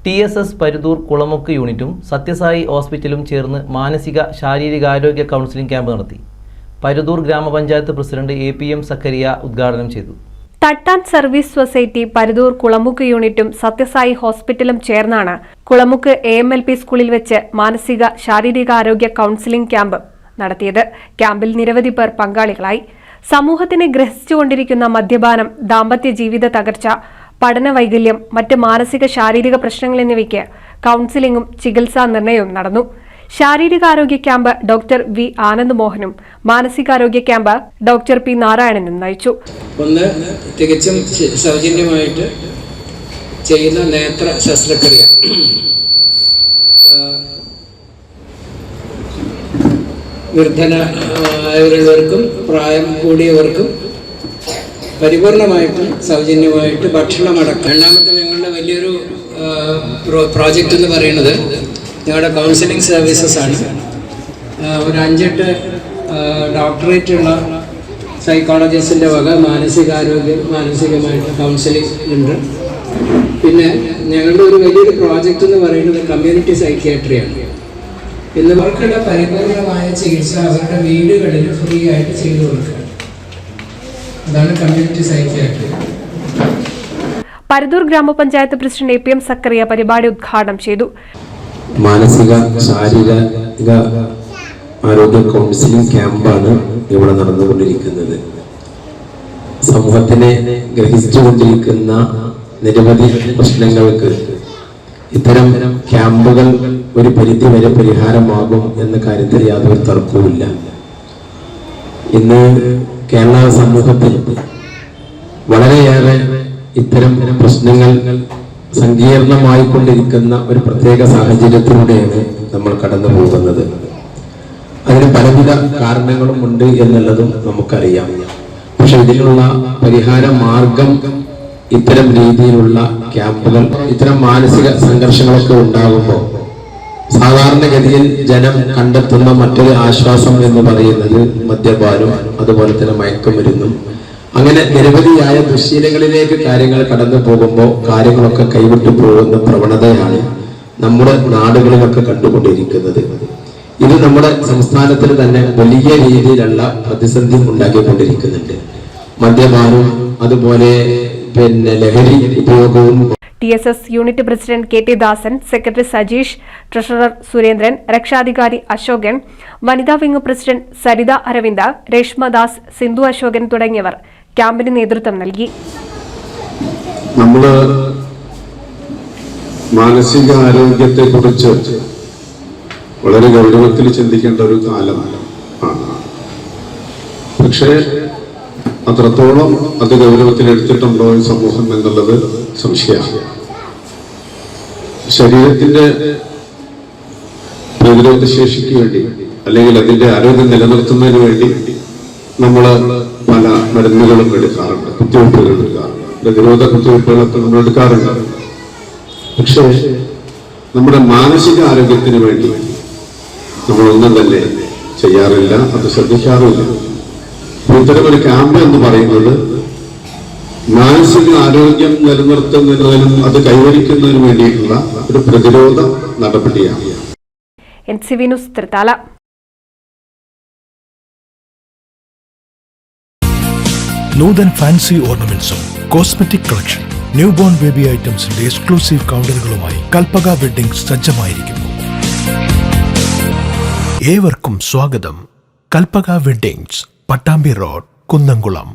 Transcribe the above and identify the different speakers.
Speaker 1: TSS Paruthur Kulamukku യൂണിറ്റും സത്യസായി ഹോസ്പിറ്റലും ചേർന്ന് മാനസിക ശാരീരികാരോഗ്യ കൗൺസിലിംഗ് ക്യാമ്പ് നടത്തി. പരുതൂർ ഗ്രാമപഞ്ചായത്ത് പ്രസിഡന്റ് APM സക്കറിയ ഉദ്ഘാടനം ചെയ്തു.
Speaker 2: തട്ടാൻ സർവീസ് സൊസൈറ്റി പരുതൂർ കുളമുക്ക് യൂണിറ്റും സത്യസായി ഹോസ്പിറ്റലും ചേർന്നാണ് കുളമുക്ക് AMLP സ്കൂളിൽ വെച്ച് മാനസിക ശാരീരികാരോഗ്യ കൗൺസിലിംഗ് ക്യാമ്പ് നടത്തിയത്. ക്യാമ്പിൽ നിരവധി പേർ പങ്കാളികളായി. സമൂഹത്തിനെ ഗ്രസിച്ചുകൊണ്ടിരിക്കുന്ന മദ്യപാനം, ദാമ്പത്യ ജീവിത തകർച്ച, പഠന വൈകല്യം, മറ്റ് മാനസിക ശാരീരിക പ്രശ്നങ്ങൾ എന്നിവയ്ക്ക് കൗൺസിലിംഗും ചികിത്സാ നിർണയവും നടന്നു. ശാരീരികാരോഗ്യ ക്യാമ്പ് ഡോക്ടർ V ആനന്ദ് മോഹനും മാനസികാരോഗ്യ ക്യാമ്പ് ഡോക്ടർ P നാരായണനും നയിച്ചു.
Speaker 3: ഒന്ന് തികച്ചും സൗജന്യമായിട്ട് ചെയ്യുന്ന നേത്ര ശസ്ത്രക്രിയ, വൃദ്ധരായവർക്കും പ്രായം കൂടിയവർക്കും പരിപൂർണമായിട്ടും സൗജന്യമായിട്ട് ഭക്ഷണമടക്കം. രണ്ടാമത്തെ ഞങ്ങളുടെ വലിയൊരു പ്രോജക്റ്റ് എന്ന് പറയുന്നത് ഞങ്ങളുടെ കൗൺസിലിംഗ് സർവീസസ് ആണ്. ഒരു 5-8 ഡോക്ടറേറ്റുള്ള സൈക്കോളജിസ്റ്റിൻ്റെ വക മാനസികമായിട്ട് കൗൺസിലിംഗ് ഉണ്ട്. പിന്നെ ഞങ്ങളുടെ ഒരു വലിയൊരു പ്രോജക്റ്റ് എന്ന് പറയുന്നത് കമ്മ്യൂണിറ്റി സൈക്യാട്രിയാണ്. ഇന്നവർക്കുള്ള പരിപൂർണമായ ചികിത്സ അവരുടെ വീടുകളിൽ ഫ്രീ ആയിട്ട് ചെയ്തു കൊടുക്കുക. അതാണ് കമ്മ്യൂണിറ്റി സൈക്യാട്രി.
Speaker 2: പരുതൂർ ഗ്രാമപഞ്ചായത്ത് പ്രസിഡന്റ് APM സക്കറിയ പരിപാടി ഉദ്ഘാടനം ചെയ്തു.
Speaker 4: മാനസിക ശാരീരിക ആരോഗ്യ കൗൺസിലിംഗ് ക്യാമ്പാണ് ഇവിടെ നടന്നുകൊണ്ടിരിക്കുന്നത്. സമൂഹത്തിനെ ഗ്രഹിച്ചുകൊണ്ടിരിക്കുന്ന നിരവധി പ്രശ്നങ്ങൾക്ക് ഇത്തരം ക്യാമ്പുകൾ ഒരു പരിധി വരെ പരിഹാരമാകും എന്ന കാര്യത്തിൽ യാതൊരു തർക്കവുമില്ല. ഇന്ന് കേരള സമൂഹത്തിൽ വളരെയേറെ ഇത്തരം പ്രശ്നങ്ങൾ സങ്കീർണമായിക്കൊണ്ടിരിക്കുന്ന ഒരു പ്രത്യേക സാഹചര്യത്തിലൂടെയാണ് നമ്മൾ കടന്നു പോകുന്നത്. അതിന് പലവിധ കാരണങ്ങളും ഉണ്ട് എന്നുള്ളതും നമുക്കറിയാം. പക്ഷെ ഇതിനുള്ള പരിഹാര മാർഗം ഇത്തരം രീതിയിലുള്ള ക്യാമ്പുകൾ, ഇത്തരം മാനസിക സംഘർഷങ്ങളൊക്കെ ഉണ്ടാകുമ്പോൾ സാധാരണഗതിയിൽ ജനം കണ്ടെത്തുന്ന മറ്റൊരു ആശ്വാസം എന്ന് പറയുന്നത് മദ്യപാനം, അതുപോലെ തന്നെ മയക്കുമരുന്നും, അങ്ങനെ നിരവധിയായ ദുശ്ശീലങ്ങളിലേക്ക് കാര്യങ്ങൾ കടന്നു പോകുമ്പോൾ കാര്യങ്ങളൊക്കെ കൈവിട്ടു പോകുന്ന പ്രവണതയാണ് നമ്മുടെ നാടുകളിലൊക്കെ കണ്ടുകൊണ്ടിരിക്കുന്നത്. ഇത് നമ്മുടെ സംസ്ഥാനത്തിൽ തന്നെ വലിയ രീതിയിലുള്ള പ്രതിസന്ധി ഉണ്ടാക്കിക്കൊണ്ടിരിക്കുന്നുണ്ട്. മദ്യപാനവും അതുപോലെ ലഹരി ഉപയോഗവും.
Speaker 2: TSS യൂണിറ്റ് പ്രസിഡന്റ് KT ദാസൻ, സെക്രട്ടറി സജീഷ്, ട്രഷറർ സുരേന്ദ്രൻ, രക്ഷാധികാരി അശോകൻ, വനിതാ വിംഗ് പ്രസിഡന്റ് സരിത അരവിന്ദ, രേഷ്മദാസ്, സിന്ധു അശോകൻ തുടങ്ങിയവർ ക്യാമ്പിന് നേതൃത്വം നൽകി.
Speaker 5: നമ്മള് മാനസിക ആരോഗ്യത്തെ കുറിച്ച് വളരെ ഗൗരവത്തിൽ ചിന്തിക്കേണ്ട ഒരു കാലമാണ്. പക്ഷേ അത്രത്തോളം അത് ഗൗരവത്തിൽ എടുത്തിട്ടുണ്ടോ ഈ സമൂഹം എന്നുള്ളത് സംശയമാണ്. ശരീരത്തിന്റെ പ്രതിരോധ ശേഷിക്ക് വേണ്ടി അല്ലെങ്കിൽ അതിന്റെ ആരോഗ്യം നിലനിർത്തുന്നതിന് വേണ്ടി നമ്മൾ പല മരുന്നുകളും എടുക്കാറുണ്ട്, കുത്തിവയ്പ്പുകൾ എടുക്കാറുണ്ട്, പ്രതിരോധ കുത്തിവയ്പ്പുകളൊക്കെ നമ്മൾ എടുക്കാറുണ്ട്. പക്ഷേ നമ്മുടെ മാനസിക ആരോഗ്യത്തിന് വേണ്ടി നമ്മളൊന്നും തന്നെ ചെയ്യാറില്ല, അത് ശ്രദ്ധിക്കാറുമില്ല. ഇത്തരമൊരു ക്യാമ്പ് എന്ന് പറയുന്നത് മാനസിക ആരോഗ്യം നിലനിർത്തുന്നതിനും അത് കൈവരിക്കുന്നതിന് വേണ്ടിയിട്ടുള്ള ഒരു പ്രതിരോധ നടപടിയാണ്.
Speaker 2: NCV news Thrithala.
Speaker 6: Noothan fancy ഓർണമെന്റ്സും cosmetic collection, new born baby ഐറ്റംസിന്റെ എക്സ്ക്ലൂസീവ് കൗണ്ടറുകളുമായി കൽപ്പക വെഡ്ഡിംഗ്സ് സജ്ജമായിരിക്കുന്നു. ഏവർക്കും സ്വാഗതം. Kalpaka weddings, Pattambi road, Kunnamkulam.